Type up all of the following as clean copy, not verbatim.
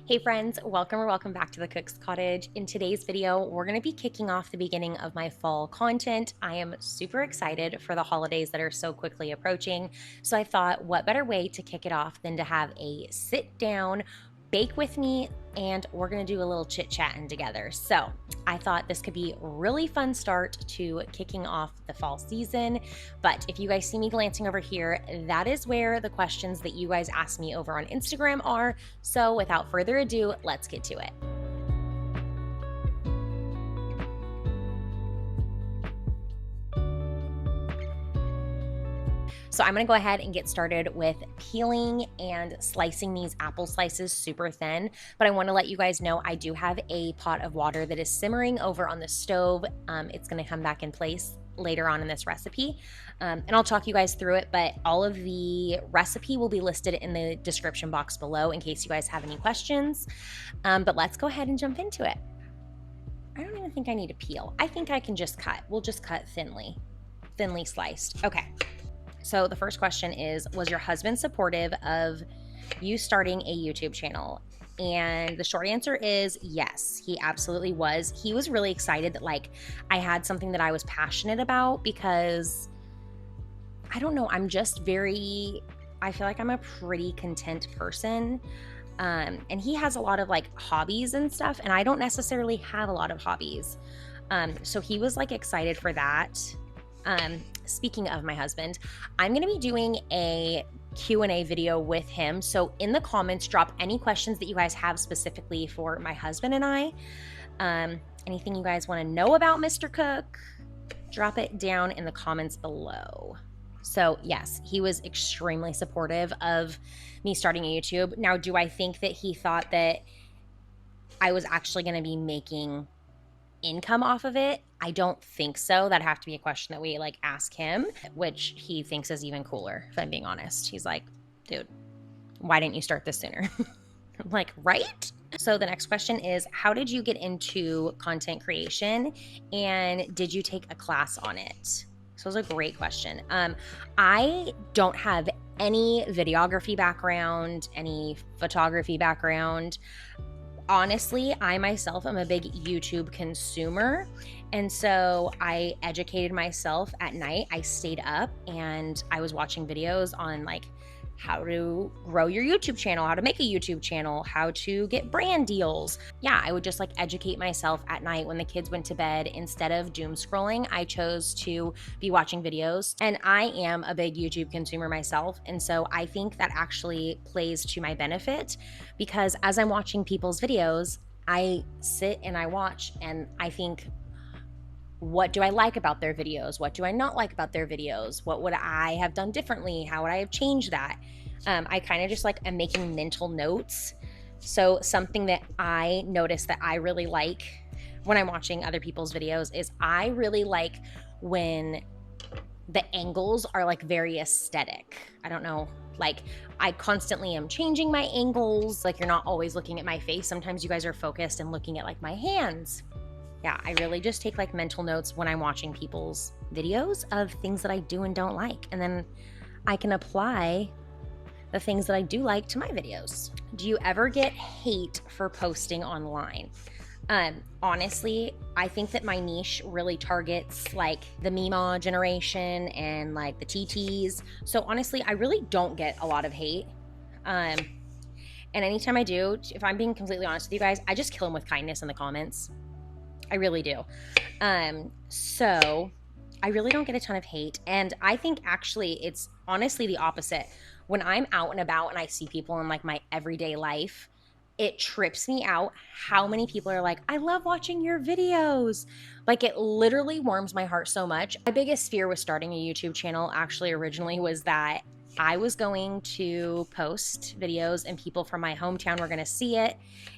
Hey friends, welcome or welcome back to the Cook's Cottage. In today's video, we're going to be kicking off the beginning of my fall content. I am super excited for the holidays that are so quickly approaching. So I thought, what better way to kick it off than to have a sit down, bake with me, and we're going to do a little chit chatting together. So I thought this could be a really fun start to kicking off the fall season. But if you guys see me glancing over here, that is where the questions that you guys asked me over on Instagram are. So without further ado, let's get to it. So I'm gonna go ahead and get started with peeling and slicing these apple slices super thin, but I wanna let you guys know I do have a pot of water that is simmering over on the stove. It's gonna come back in place later on in this recipe, and I'll talk you guys through it, but all of the recipe will be listed in the description box below in case you guys have any questions, but let's go ahead and jump into it. I don't even think I need to peel. I think I can just cut. We'll just cut thinly sliced. Okay. So the first question is, was your husband supportive of you starting a YouTube channel? And the short answer is yes, he absolutely was. He was really excited that I had something that I was passionate about because I don't know, I feel like I'm a pretty content person. And he has a lot of hobbies and stuff, and I don't necessarily have a lot of hobbies. So he was excited for that. Speaking of my husband, I'm going to be doing a Q&A video with him. So in the comments, drop any questions that you guys have specifically for my husband and I. Anything you guys want to know about Mr. Cook, drop it down in the comments below. So yes, he was extremely supportive of me starting a YouTube. Now, do I think that he thought that I was actually going to be making income off of it? I don't think so. That'd have to be a question that we ask him, which he thinks is even cooler, if I'm being honest. He's like, dude, why didn't you start this sooner? I'm like, right? So the next question is, how did you get into content creation, and did you take a class on it? So it was a great question. I don't have any videography background, any photography background. Honestly, I myself am a big YouTube consumer, and so I educated myself at night. I stayed up and I was watching videos on how to grow your YouTube channel, how to make a YouTube channel, how to get brand deals. Yeah, I would just educate myself at night when the kids went to bed. Instead of doom scrolling, I chose to be watching videos. And I am a big YouTube consumer myself. And so I think that actually plays to my benefit, because as I'm watching people's videos, I sit and I watch and I think, what do I like about their videos? What do I not like about their videos? What would I have done differently? How would I have changed that? I kind of just am making mental notes. So something that I notice that I really like when I'm watching other people's videos is I really like when the angles are very aesthetic. I don't know, I constantly am changing my angles. You're not always looking at my face. Sometimes you guys are focused and looking at my hands. Yeah, I really just take mental notes when I'm watching people's videos of things that I do and don't like. And then I can apply the things that I do like to my videos. Do you ever get hate for posting online? Honestly, I think that my niche really targets the Mima generation and the TTs. So honestly, I really don't get a lot of hate. And anytime I do, if I'm being completely honest with you guys, I just kill them with kindness in the comments. I really do. So I really don't get a ton of hate. And I think actually it's honestly the opposite. When I'm out and about and I see people in my everyday life, it trips me out how many people are like, I love watching your videos. It literally warms my heart so much. My biggest fear with starting a YouTube channel actually originally was that I was going to post videos and people from my hometown were going to see it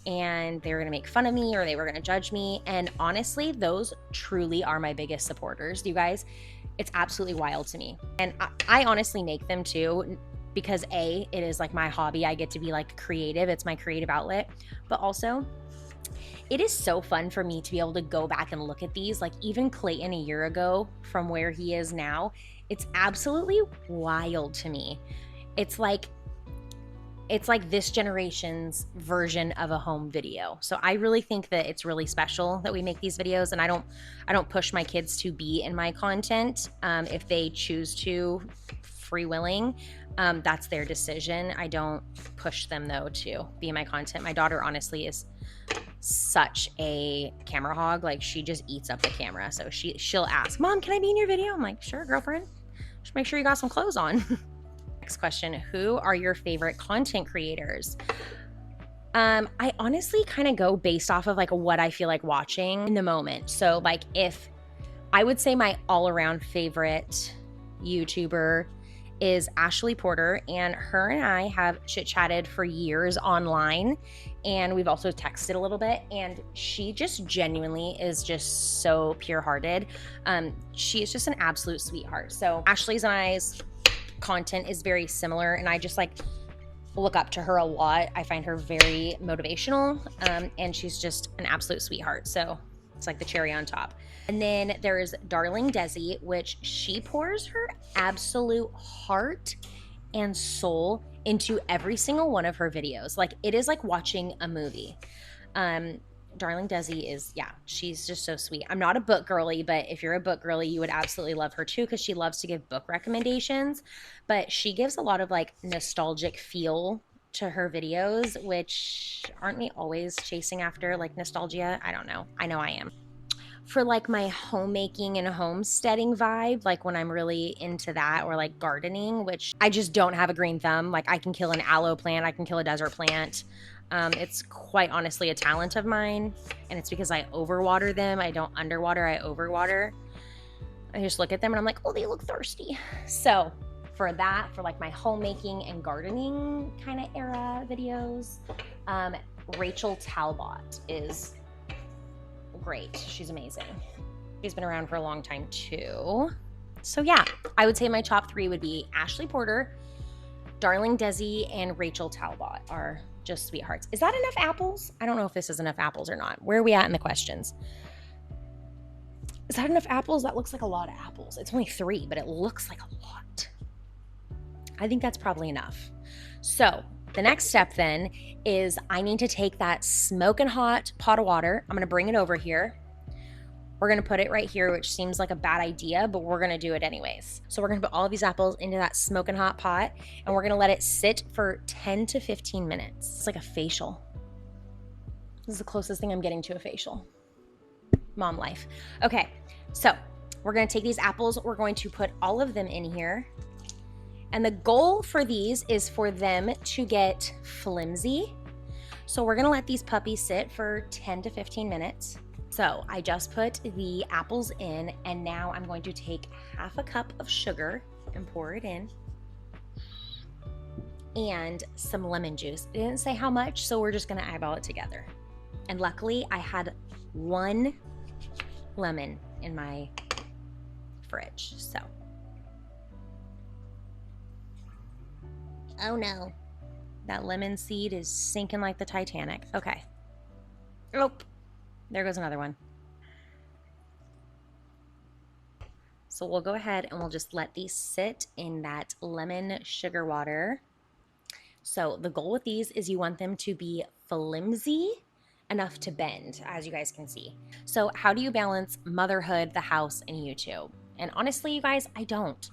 and they were going to make fun of me or they were going to judge me. And honestly, those truly are my biggest supporters. You guys, it's absolutely wild to me. And I honestly make them too, because it is my hobby. I get to be creative. It's my creative outlet. But also, it is so fun for me to be able to go back and look at these. Even Clayton a year ago from where he is now, it's absolutely wild to me. It's it's like this generation's version of a home video. So I really think that it's really special that we make these videos, and I don't push my kids to be in my content. If they choose to, free willing, that's their decision. I don't push them though to be in my content. My daughter honestly is such a camera hog. Like, she just eats up the camera. So she'll ask, Mom, can I be in your video? I'm like, sure, girlfriend. Just make sure you got some clothes on. Next question, who are your favorite content creators? I honestly kind of go based off of like what I feel like watching in the moment. So like, if I would say my all-around favorite YouTuber is Ashley Porter, and her and I have chit-chatted for years online, and we've also texted a little bit, and she just genuinely is just so pure-hearted. She is just an absolute sweetheart. So Ashley's and I's content is very similar, and I just like look up to her a lot. I find her very motivational, and she's just an absolute sweetheart. So it's like the cherry on top. And then there's Darling Desi, which she pours her absolute heart and soul into every single one of her videos. Like, it is like watching a movie. Darling Desi is, yeah, she's just so sweet. I'm not a book girly, but if you're a book girly, you would absolutely love her too, because she loves to give book recommendations. But she gives a lot of like nostalgic feel to her videos, which aren't we always chasing after like nostalgia? I don't know. I know I am. For like my homemaking and homesteading vibe, like when I'm really into that, or like gardening, which I just don't have a green thumb. Like, I can kill an aloe plant, I can kill a desert plant. It's quite honestly a talent of mine, and it's because I overwater them. I don't underwater, I overwater. I just look at them and I'm like, oh, they look thirsty. So for that, for like my homemaking and gardening kind of era videos, Rachel Talbott is great. She's amazing. She's been around for a long time too. So yeah, I would say my top three would be Ashley Porter, Darling Desi, and Rachel Talbott are just sweethearts. Is that enough apples? I don't know if this is enough apples or not. Where are we at in the questions? Is that enough apples? That looks like a lot of apples. It's only 3, but it looks like a lot. I think that's probably enough. So the next step then is I need to take that smoking hot pot of water. I'm going to bring it over here. We're going to put it right here, which seems like a bad idea, but we're going to do it anyways. So we're going to put all of these apples into that smoking hot pot, and we're going to let it sit for 10 to 15 minutes. It's like a facial. This is the closest thing I'm getting to a facial. Mom life. Okay, so we're going to take these apples. We're going to put all of them in here. And the goal for these is for them to get flimsy. So we're going to let these puppies sit for 10 to 15 minutes. So I just put the apples in, and now I'm going to take half a cup of sugar and pour it in, and some lemon juice. It didn't say how much, so we're just going to eyeball it together. And luckily I had 1 lemon in my fridge. So, oh no, that lemon seed is sinking like the Titanic. Okay. Oh, there goes another one. So we'll go ahead and we'll just let these sit in that lemon sugar water. So the goal with these is you want them to be flimsy enough to bend, as you guys can see. So how do you balance motherhood, the house, and YouTube? And honestly, you guys, I don't.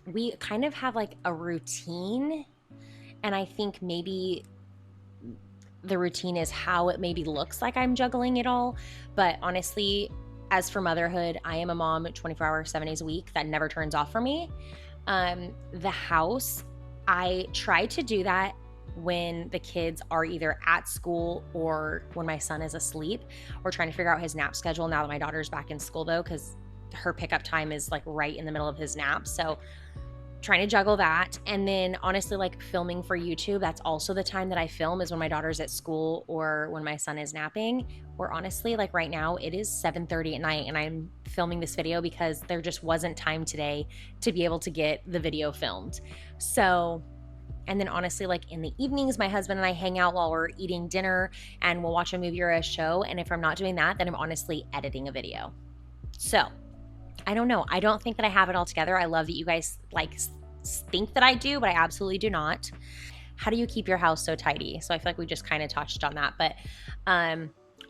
We kind of have like a routine, and I think maybe the routine is how it maybe looks like I'm juggling it all. But honestly, as for motherhood, I am a mom 24 hours, 7 days a week. That never turns off for me. The house, I try to do that when the kids are either at school or when my son is asleep. We're trying to figure out his nap schedule now that my daughter's back in school though, because her pickup time is like right in the middle of his nap. So trying to juggle that. And then honestly, like filming for YouTube, that's also the time that I film, is when my daughter's at school or when my son is napping. Or honestly, like right now it is 7:30 at night and I'm filming this video because there just wasn't time today to be able to get the video filmed. So, and then honestly, like in the evenings, my husband and I hang out while we're eating dinner and we'll watch a movie or a show. And if I'm not doing that, then I'm honestly editing a video. So I don't know. I don't think that I have it all together. I love that you guys like think that I do, but I absolutely do not. how do you keep your house so tidy? So I feel like we just kind of touched on that. But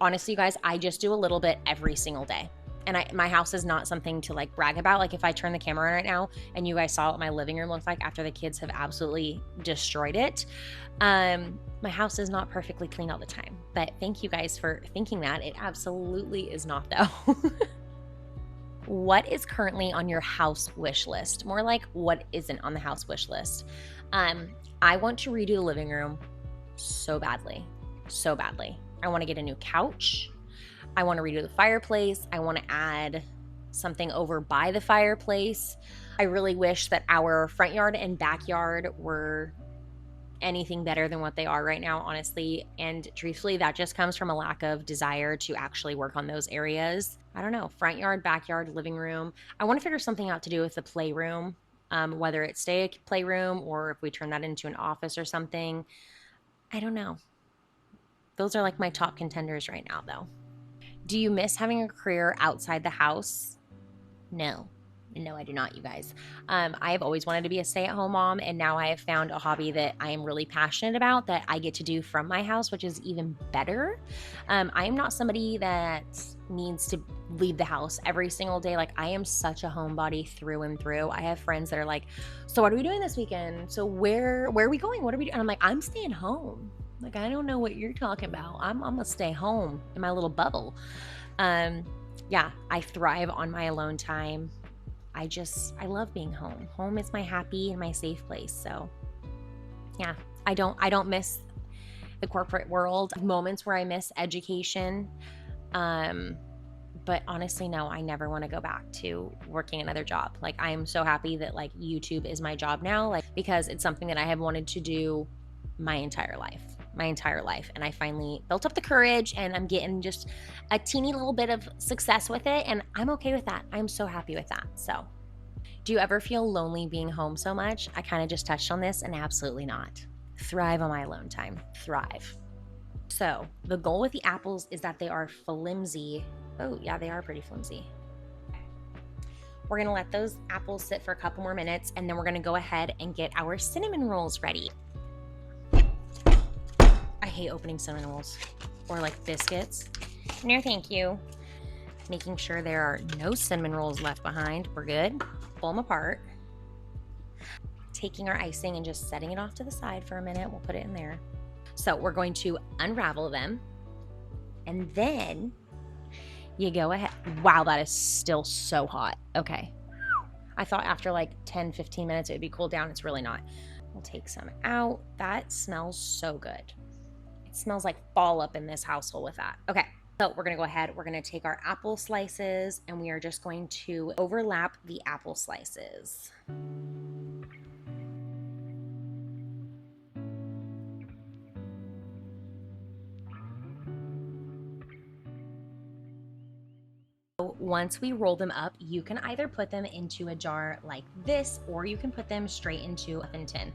honestly, you guys, I just do a little bit every single day. And my house is not something to like brag about. Like if I turn the camera on right now and you guys saw what my living room looks like after the kids have absolutely destroyed it, my house is not perfectly clean all the time. But thank you guys for thinking that. It absolutely is not though. What is currently on your house wish list? More like what isn't on the house wish list. I want to redo the living room so badly, so badly. I want to get a new couch. I want to redo the fireplace. I want to add something over by the fireplace. I really wish that our front yard and backyard were anything better than what they are right now, honestly. And truthfully, that just comes from a lack of desire to actually work on those areas. I don't know, front yard, backyard, living room. I want to figure something out to do with the playroom, whether it stay a playroom or if we turn that into an office or something. I don't know. Those are like my top contenders right now, though. Do you miss having a career outside the house? No. No, I do not, you guys. I have always wanted to be a stay-at-home mom, and now I have found a hobby that I am really passionate about that I get to do from my house, which is even better. I am not somebody that needs to leave the house every single day. Like I am such a homebody through and through. I have friends that are like, so what are we doing this weekend? So where are we going? What are we doing? And I'm like, I'm staying home. Like, I don't know what you're talking about. I'm gonna stay home in my little bubble. Yeah, I thrive on my alone time. I love being home. Home is my happy and my safe place. So yeah, I don't miss the corporate world. Moments where I miss education. But honestly, no, I never want to go back to working another job. Like I am so happy that like YouTube is my job now, like because it's something that I have wanted to do my entire life. And I finally built up the courage and I'm getting just a teeny little bit of success with it. And I'm okay with that. I'm so happy with that. So do you ever feel lonely being home so much? I kind of just touched on this and absolutely not. Thrive on my alone time. Thrive. So the goal with the apples is that they are flimsy. Oh yeah, they are pretty flimsy. We're gonna let those apples sit for a couple more minutes and then we're gonna go ahead and get our cinnamon rolls ready. I hate opening cinnamon rolls or like biscuits. No, thank you. Making sure there are no cinnamon rolls left behind. We're good. Pull them apart. Taking our icing and just setting it off to the side for a minute. We'll put it in there. So we're going to unravel them. And then you go ahead. Wow, that is still so hot. Okay. I thought after like 10, 15 minutes it would be cooled down. It's really not. We'll take some out. That smells so good. It smells like fall up in this household with that. Okay, so we're gonna go ahead. We're gonna take our apple slices and we are just going to overlap the apple slices. Once we roll them up, you can either put them into a jar like this or you can put them straight into a muffin tin.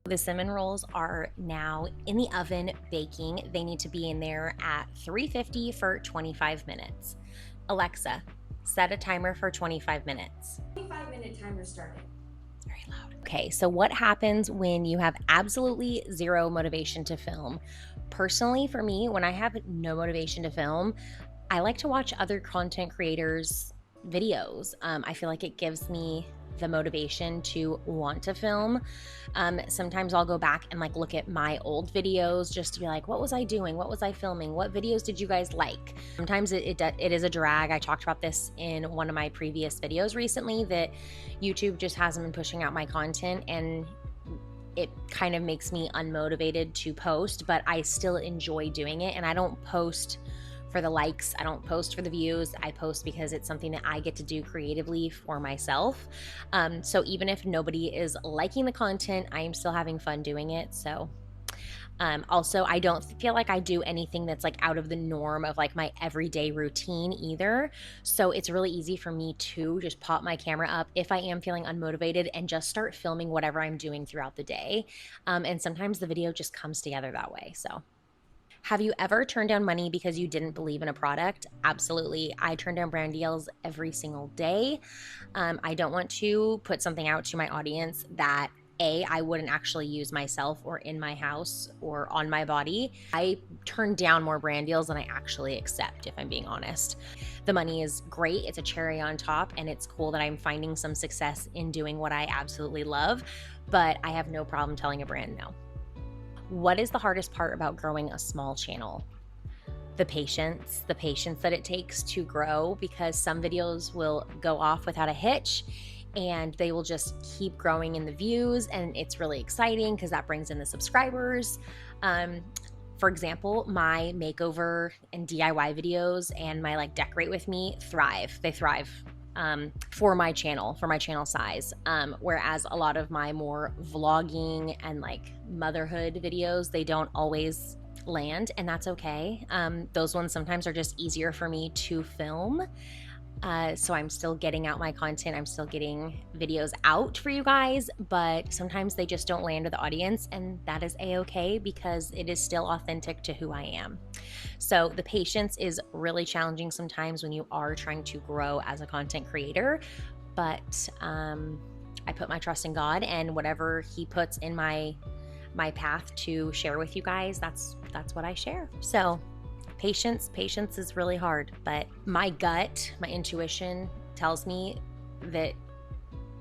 The cinnamon rolls are now in the oven baking. They need to be in there at 350 for 25 minutes. Alexa, set a timer for 25 minutes. 25-minute timer started. Very loud. Okay, so what happens when you have absolutely zero motivation to film? Personally, for me, when I have no motivation to film, I like to watch other content creators' videos. I feel like it gives me the motivation to want to film. Sometimes I'll go back and like look at my old videos just to be like, what was I doing? What was I filming? What videos did you guys like? Sometimes it is a drag. I talked about this in one of my previous videos recently that YouTube just hasn't been pushing out my content and it kind of makes me unmotivated to post, but I still enjoy doing it. And I don't post for the likes. I don't post for the views. I post because it's something that I get to do creatively for myself. So even if nobody is liking the content, I am still having fun doing it. So also, I don't feel like I do anything that's like out of the norm of like my everyday routine either. So it's really easy for me to just pop my camera up if I am feeling unmotivated and just start filming whatever I'm doing throughout the day. And sometimes the video just comes together that way. So. Have you ever turned down money because you didn't believe in a product? Absolutely. I turn down brand deals every single day. I don't want to put something out to my audience that I wouldn't actually use myself or in my house or on my body. I turn down more brand deals than I actually accept, if I'm being honest. The money is great. It's a cherry on top, and it's cool that I'm finding some success in doing what I absolutely love, but I have no problem telling a brand no. What is the hardest part about growing a small channel? The patience that it takes to grow, because some videos will go off without a hitch and they will just keep growing in the views, and it's really exciting because that brings in the subscribers. For example, my makeover and DIY videos and my like decorate with me thrive. They thrive for my channel size. Whereas a lot of my more vlogging and like motherhood videos, they don't always land, and that's okay. Those ones sometimes are just easier for me to film. So I'm still getting out my content. I'm still getting videos out for you guys, but sometimes they just don't land with the audience, and that is a-okay because it is still authentic to who I am. So the patience is really challenging sometimes when you are trying to grow as a content creator, but I put my trust in God, and whatever He puts in my path to share with you guys, that's what I share. So patience is really hard, but my gut, my intuition tells me that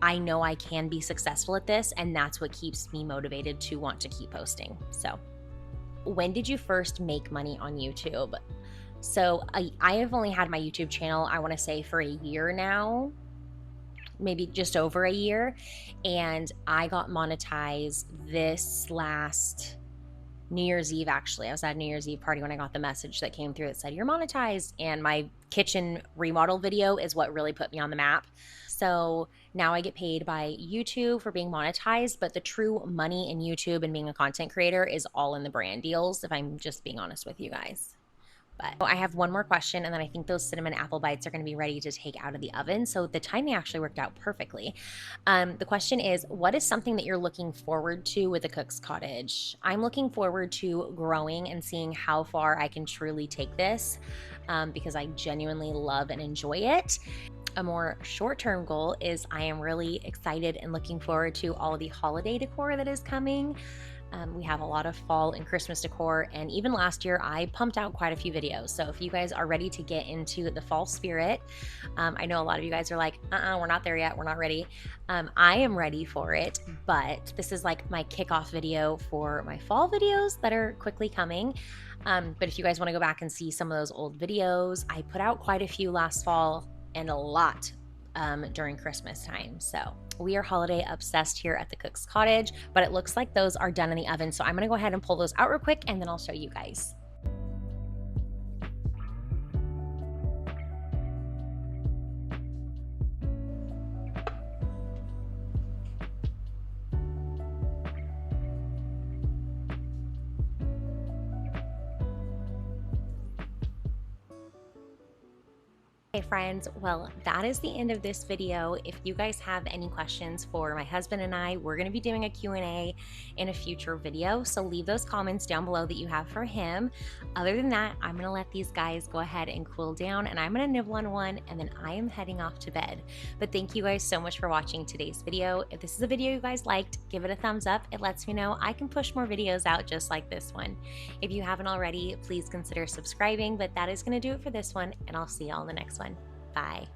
I know I can be successful at this, and that's what keeps me motivated to want to keep posting. So when did you first make money on YouTube? So I have only had my YouTube channel, I want to say, for a year now, maybe just over a year, and I got monetized this last New Year's Eve. Actually, I was at a New Year's Eve party when I got the message that came through that said you're monetized, and my kitchen remodel video is what really put me on the map. So now I get paid by YouTube for being monetized, but the true money in YouTube and being a content creator is all in the brand deals, if I'm just being honest with you guys. But I have one more question, and then I think those cinnamon apple bites are going to be ready to take out of the oven. So the timing actually worked out perfectly. The question is, what is something that you're looking forward to with the Cook's Cottage? I'm looking forward to growing and seeing how far I can truly take this, because I genuinely love and enjoy it. A more short-term goal is I am really excited and looking forward to all the holiday decor that is coming. We have a lot of fall and Christmas decor, and even last year I pumped out quite a few videos. So if you guys are ready to get into the fall spirit, I know a lot of you guys are like, we're not there yet, we're not ready. I am ready for it, but this is like my kickoff video for my fall videos that are quickly coming. But if you guys want to go back and see some of those old videos, I put out quite a few last fall and a lot during Christmas time. So we are holiday obsessed here at the Cook's Cottage, but it looks like those are done in the oven. So I'm gonna go ahead and pull those out real quick, and then I'll show you guys. Hey friends, well, that is the end of this video. If you guys have any questions for my husband and I, we're going to be doing a Q&A in a future video, so leave those comments down below that you have for him. Other than that, I'm going to let these guys go ahead and cool down, and I'm going to nibble on one, and then I am heading off to bed. But thank you guys so much for watching today's video. If this is a video you guys liked, give it a thumbs up. It lets me know I can push more videos out just like this one. If you haven't already, please consider subscribing, but that is going to do it for this one, and I'll see y'all in the next one. Bye.